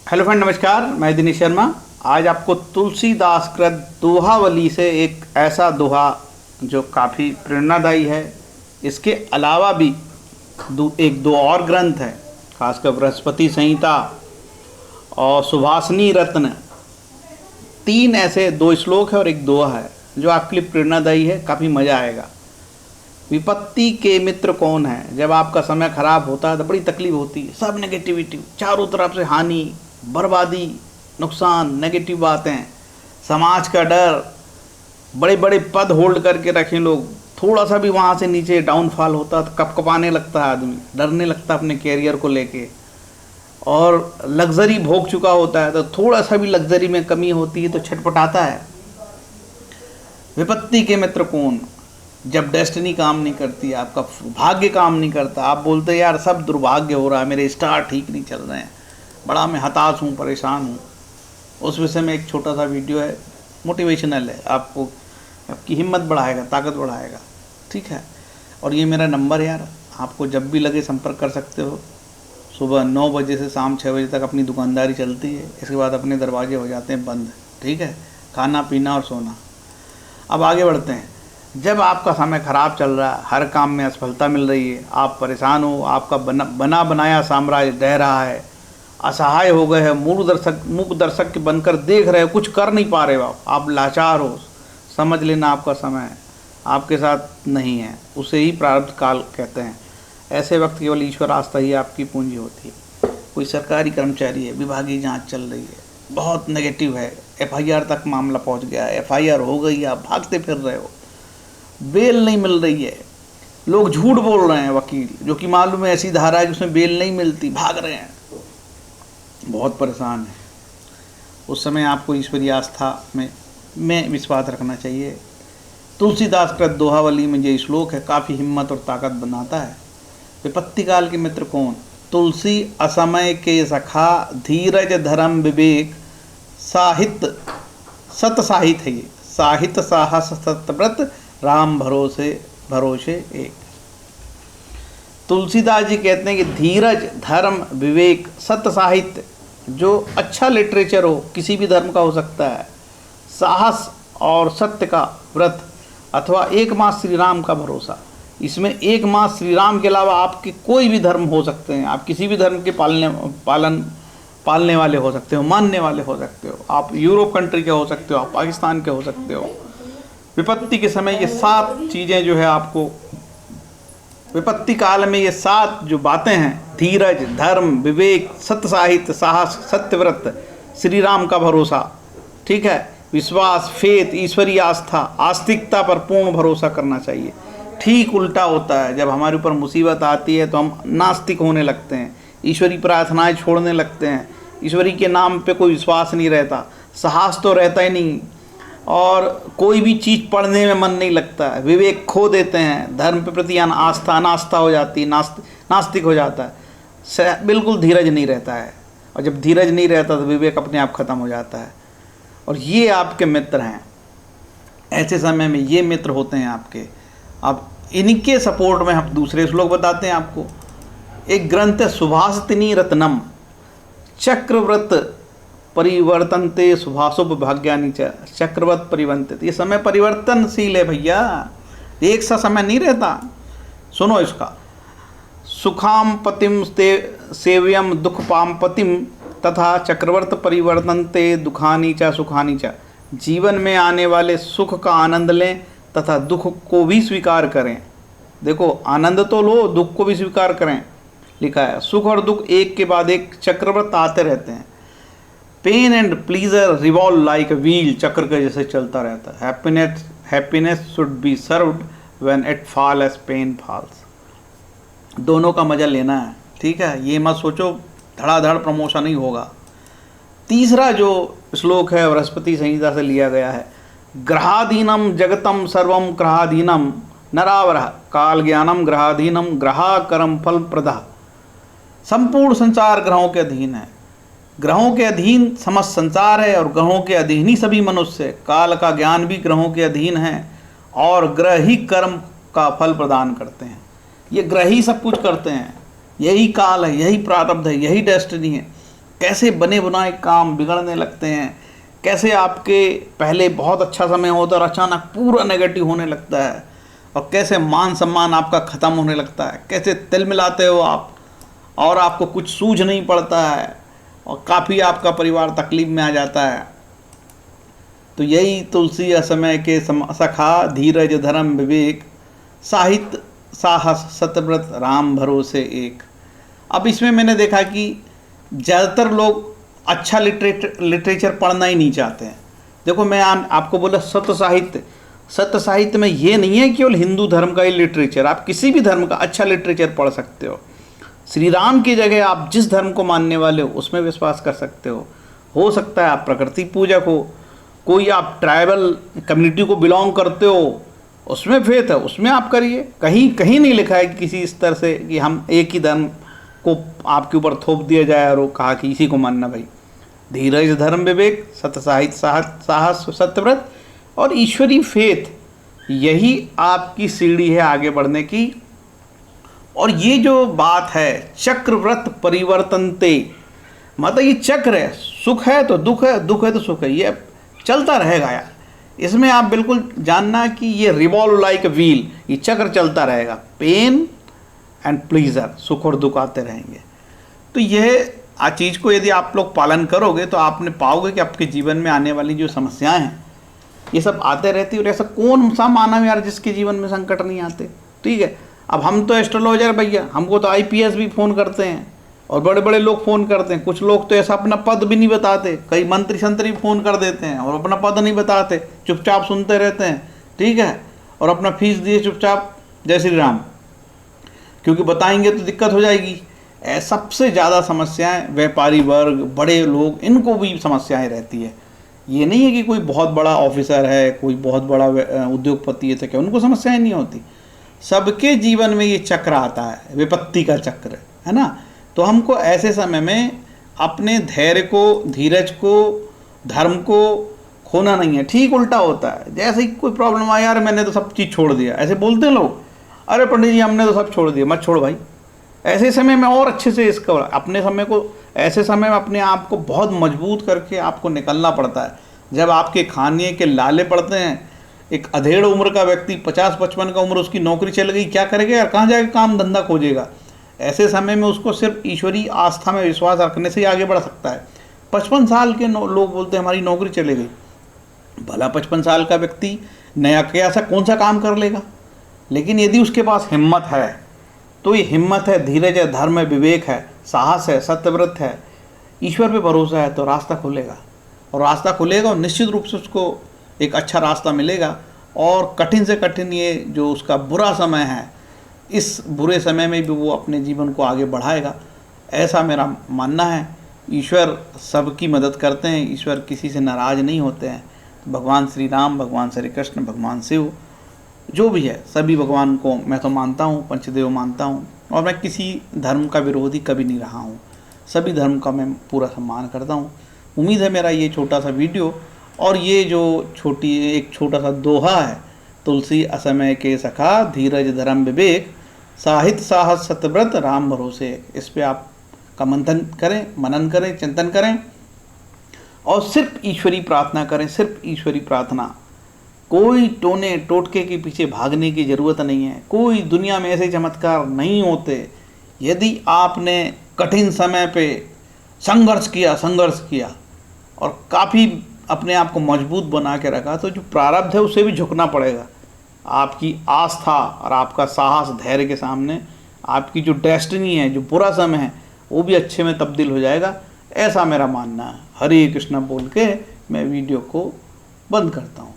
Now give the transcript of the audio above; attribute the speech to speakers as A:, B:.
A: Hello friend, नमस्कार। मैं दिनेश शर्मा। आज आपको तुलसीदास कृत दोहावली से एक ऐसा दोहा जो काफ़ी प्रेरणादायी है। इसके अलावा भी एक दो और ग्रंथ हैं, खासकर बृहस्पति संहिता और सुभाषिनी रत्न। तीन ऐसे दो श्लोक है और एक दोहा है जो आपके लिए प्रेरणादायी है। काफ़ी मज़ा आएगा। विपत्ति के मित्र कौन है? जब आपका समय खराब होता है तो बड़ी तकलीफ होती है। सब नेगेटिविटी, चारों तरफ से हानि, बर्बादी, नुकसान, नेगेटिव बातें, समाज का डर, बड़े बड़े पद होल्ड करके रखें लोग। थोड़ा सा भी वहाँ से नीचे डाउनफॉल होता है तो कपकपाने लगता है आदमी, डरने लगता है अपने कैरियर को लेके। और लग्जरी भोग चुका होता है तो थोड़ा सा भी लग्जरी में कमी होती है तो छटपटाता है। विपत्ति के मित्र कौन? जब डेस्टिनी काम नहीं करती, आपका भाग्य काम नहीं करता, आप बोलते यार सब दुर्भाग्य हो रहा है, मेरे स्टार ठीक नहीं चल रहे हैं, बड़ा मैं हताश हूँ, परेशान हूँ। उस विषय में एक छोटा सा वीडियो है, मोटिवेशनल है, आपको आपकी हिम्मत बढ़ाएगा, ताकत बढ़ाएगा। ठीक है। और ये मेरा नंबर यार, आपको जब भी लगे संपर्क कर सकते हो। सुबह 9 बजे से शाम 6 बजे तक अपनी दुकानदारी चलती है, इसके बाद अपने दरवाजे हो जाते हैं बंद। ठीक है। खाना पीना और सोना। अब आगे बढ़ते हैं। जब आपका समय खराब चल रहा है, हर काम में असफलता मिल रही है, आप परेशान हो, आपका बना बनाया साम्राज्य ढह रहा है, असहाय हो गए हैं, मूक दर्शक के बनकर देख रहे हो, कुछ कर नहीं पा रहे हो, आप लाचार हो, समझ लेना आपका समय आपके साथ नहीं है। उसे ही प्रारब्ध काल कहते हैं। ऐसे वक्त केवल ईश्वर आस्था ही आपकी पूंजी होती है। कोई सरकारी कर्मचारी है, विभागीय जांच चल रही है, बहुत नेगेटिव है, FIR तक मामला पहुंच गया है, FIR हो गई, आप भागते फिर रहे हो, बेल नहीं मिल रही है, लोग झूठ बोल रहे हैं, वकील जो कि मालूम है ऐसी धारा है कि उसमें बेल नहीं मिलती, भाग रहे हैं, बहुत परेशान है। उस समय आपको ईश्वरीय आस्था में विश्वास रखना चाहिए। तुलसीदास कृत दोहावली में ये श्लोक है, काफ़ी हिम्मत और ताकत बनाता है। विपत्ति काल के मित्र कौन? तुलसी असमय के सखा, धीरज धर्म विवेक, साहित्य सत साहित्य है ये, साहित्य साहस सतव्रत, राम भरोसे भरोसे एक। तुलसीदास जी कहते हैं कि धीरज, धर्म, विवेक, सत्य साहित्य, जो अच्छा लिटरेचर हो, किसी भी धर्म का हो सकता है, साहस और सत्य का व्रत, अथवा एकमात्र श्री राम का भरोसा। इसमें एकमात्र श्री राम के अलावा आपके कोई भी धर्म हो सकते हैं, आप किसी भी धर्म के पालने वाले हो सकते हो, मानने वाले हो सकते हो, आप यूरोप कंट्री के हो सकते हो, आप पाकिस्तान के हो सकते हो। विपत्ति के समय ये 7 चीज़ें जो है आपको, विपत्ति काल में ये 7 जो बातें हैं, धीरज, धर्म, विवेक, सत्य साहित्य, साहस, सत्यव्रत, श्री राम का भरोसा, ठीक है, विश्वास, फेथ, ईश्वरीय आस्था, आस्तिकता पर पूर्ण भरोसा करना चाहिए। ठीक उल्टा होता है, जब हमारे ऊपर मुसीबत आती है तो हम नास्तिक होने लगते हैं, ईश्वरी प्रार्थनाएं छोड़ने लगते हैं, ईश्वरी के नाम पे कोई विश्वास नहीं रहता, साहस तो रहता ही नहीं, और कोई भी चीज़ पढ़ने में मन नहीं लगता है, विवेक खो देते हैं, धर्म के प्रति आस्था अनास्था हो जाती है, नास्तिक हो जाता है, बिल्कुल धीरज नहीं रहता है। और जब धीरज नहीं रहता तो विवेक अपने आप ख़त्म हो जाता है। और ये आपके मित्र हैं। ऐसे समय में ये मित्र होते हैं आपके। अब इनके सपोर्ट में हम दूसरे श्लोक बताते हैं आपको। एक ग्रंथ है सुभाषिनी रत्नम, चक्रव्रत परिवर्तनते शुभाशुभ भाग्यानि च, चक्रवत परिवर्तित। ये समय परिवर्तनशील है भैया, एक सा समय नहीं रहता। सुनो इसका। सुखाम पतिम सेव्यम दुख पाम पतिम तथा चक्रवर्त परिवर्तनते दुखानी च सुखानी च। जीवन में आने वाले सुख का आनंद लें तथा दुख को भी स्वीकार करें। देखो, आनंद तो लो, दुख को भी स्वीकार करें। लिखा है सुख और दुख एक के बाद एक चक्रवर्त आते रहते हैं। Pain and pleasure revolve like a wheel, चक्र के जैसे चलता रहता है। Happiness should be served when it fall as pain falls. दोनों का मजा लेना है। ठीक है। ये मत सोचो धड़ाधड़ प्रमोशन ही होगा। तीसरा जो श्लोक है बृहस्पति संहिता से लिया गया है। ग्रहाधीनम जगतम सर्वम ग्रहाधीनम नरावरः काल ज्ञानम ग्रहाधीनम ग्रहा कर्म फल प्रदा। संपूर्ण संसार ग्रहों के अधीन है। ग्रहों के अधीन समस्त संसार है और ग्रहों के अधीन ही सभी मनुष्य। काल का ज्ञान भी ग्रहों के अधीन है और ग्रह ही कर्म का फल प्रदान करते हैं। ये ग्रह ही सब कुछ करते हैं। यही काल है, यही प्रारब्ध है, यही डेस्टिनी है। कैसे बने बनाए काम बिगड़ने लगते हैं, कैसे आपके पहले बहुत अच्छा समय होता है और अचानक पूरा नेगेटिव होने लगता है, और कैसे मान सम्मान आपका ख़त्म होने लगता है, कैसे तिल मिलाते हो आप और आपको कुछ सूझ नहीं पड़ता है और काफ़ी आपका परिवार तकलीफ में आ जाता है। तो यही तुलसी असमय के सखा, धीरज धर्म विवेक, साहित्य साहस सतव्रत राम भरोसे एक। अब इसमें मैंने देखा कि ज़्यादातर लोग अच्छा लिटरेचर पढ़ना ही नहीं चाहते हैं। देखो मैं आपको बोला सत्य साहित्य में ये नहीं है केवल हिंदू धर्म का ही लिटरेचर, आप किसी भी धर्म का अच्छा लिटरेचर पढ़ सकते हो। श्री राम की जगह आप जिस धर्म को मानने वाले हो उसमें विश्वास कर सकते हो सकता है आप प्रकृति पूजक हो, कोई आप ट्राइबल कम्युनिटी को बिलोंग करते हो, उसमें फेथ है, उसमें आप करिए। कहीं कहीं नहीं लिखा है कि किसी स्तर से कि हम एक ही धर्म को आपके ऊपर थोप दिया जाए और वो कहा कि इसी को मानना। भाई धीरज धर्म विवेक, सत्य साहित्य साहस सत्यव्रत और ईश्वरी फेथ, यही आपकी सीढ़ी है आगे बढ़ने की। और ये जो बात है चक्रव्रत परिवर्तनते, मतलब ये चक्र है, सुख है तो दुख है, दुख है तो सुख है, ये चलता रहेगा यार। इसमें आप बिल्कुल जानना कि ये रिवॉल्व लाइक व्हील, ये चक्र चलता रहेगा, पेन एंड प्लीजर, सुख और दुख आते रहेंगे। तो यह चीज़ को यदि आप लोग पालन करोगे तो आपने पाओगे कि आपके जीवन में आने वाली जो समस्याएं हैं ये सब आते रहती है। और ऐसा कौन सा मानव यार जिसके जीवन में संकट नहीं आते। ठीक है, अब हम तो एस्ट्रोलॉजर भैया, हमको तो आईपीएस भी फ़ोन करते हैं और बड़े बड़े लोग फ़ोन करते हैं। कुछ लोग तो ऐसा अपना पद भी नहीं बताते, कई मंत्री संतरी फ़ोन कर देते हैं और अपना पद नहीं बताते, चुपचाप सुनते रहते हैं। ठीक है, और अपना फीस दिए चुपचाप, जय श्री राम, क्योंकि बताएंगे तो दिक्कत हो जाएगी। सबसे ज़्यादा समस्याएं व्यापारी वर्ग, बड़े लोग, इनको भी समस्याएं रहती है। ये नहीं है कि कोई बहुत बड़ा ऑफिसर है, कोई बहुत बड़ा उद्योगपति है तो क्या उनको समस्याएं नहीं होती। सबके जीवन में ये चक्र आता है, विपत्ति का चक्र, है ना। तो हमको ऐसे समय में अपने धैर्य को, धीरज को, धर्म को खोना नहीं है। ठीक उल्टा होता है, जैसे ही कोई प्रॉब्लम आया, यार मैंने तो सब चीज़ छोड़ दिया, ऐसे बोलते हैं लोग, अरे पंडित जी हमने तो सब छोड़ दिया। मत छोड़ भाई, ऐसे समय में और अच्छे से इसका अपने समय को, ऐसे समय में अपने आप को बहुत मजबूत करके आपको निकलना पड़ता है। जब आपके खाने के लाले पड़ते हैं, एक अधेड़ उम्र का व्यक्ति 50-55 का उम्र, उसकी नौकरी चल गई, क्या करेगा यार, कहाँ जाके काम धंधा खोजेगा। ऐसे समय में उसको सिर्फ ईश्वरीय आस्था में विश्वास रखने से ही आगे बढ़ सकता है। 55 साल के लोग बोलते हैं हमारी नौकरी चले गई। भला 55 साल का व्यक्ति नया क्या सा कौन सा काम कर लेगा, लेकिन यदि उसके पास हिम्मत है तो ये हिम्मत है, धीरज है, धर्म है, विवेक है, साहस है, सत्यव्रत है, ईश्वर पे भरोसा है, तो रास्ता खुलेगा। और रास्ता खुलेगा और निश्चित रूप से उसको एक अच्छा रास्ता मिलेगा। और कठिन से कठिन ये जो उसका बुरा समय है, इस बुरे समय में भी वो अपने जीवन को आगे बढ़ाएगा, ऐसा मेरा मानना है। ईश्वर सबकी मदद करते हैं, ईश्वर किसी से नाराज़ नहीं होते हैं। भगवान श्री राम, भगवान श्री कृष्ण, भगवान शिव, जो भी है सभी भगवान को मैं तो मानता हूँ, पंचदेव मानता हूँ। और मैं किसी धर्म का विरोधी कभी नहीं रहा हूँ, सभी धर्म का मैं पूरा सम्मान करता हूँ। उम्मीद है मेरा ये छोटा सा वीडियो और ये जो एक छोटा सा दोहा है, तुलसी असमय के सखा, धीरज धर्म विवेक, साहित्य साहस सत्यव्रत राम भरोसे, इस पे आप का मंथन करें, मनन करें, चिंतन करें और सिर्फ ईश्वरी प्रार्थना करें, सिर्फ ईश्वरी प्रार्थना। कोई टोने टोटके के पीछे भागने की ज़रूरत नहीं है, कोई दुनिया में ऐसे चमत्कार नहीं होते। यदि आपने कठिन समय पे संघर्ष किया और काफ़ी अपने आप को मजबूत बना के रखा, तो जो प्रारब्ध है उसे भी झुकना पड़ेगा। आपकी आस्था और आपका साहस, धैर्य के सामने आपकी जो डेस्टिनी है, जो बुरा समय है, वो भी अच्छे में तब्दील हो जाएगा, ऐसा मेरा मानना है। हरे कृष्णा बोल के मैं वीडियो को बंद करता हूँ।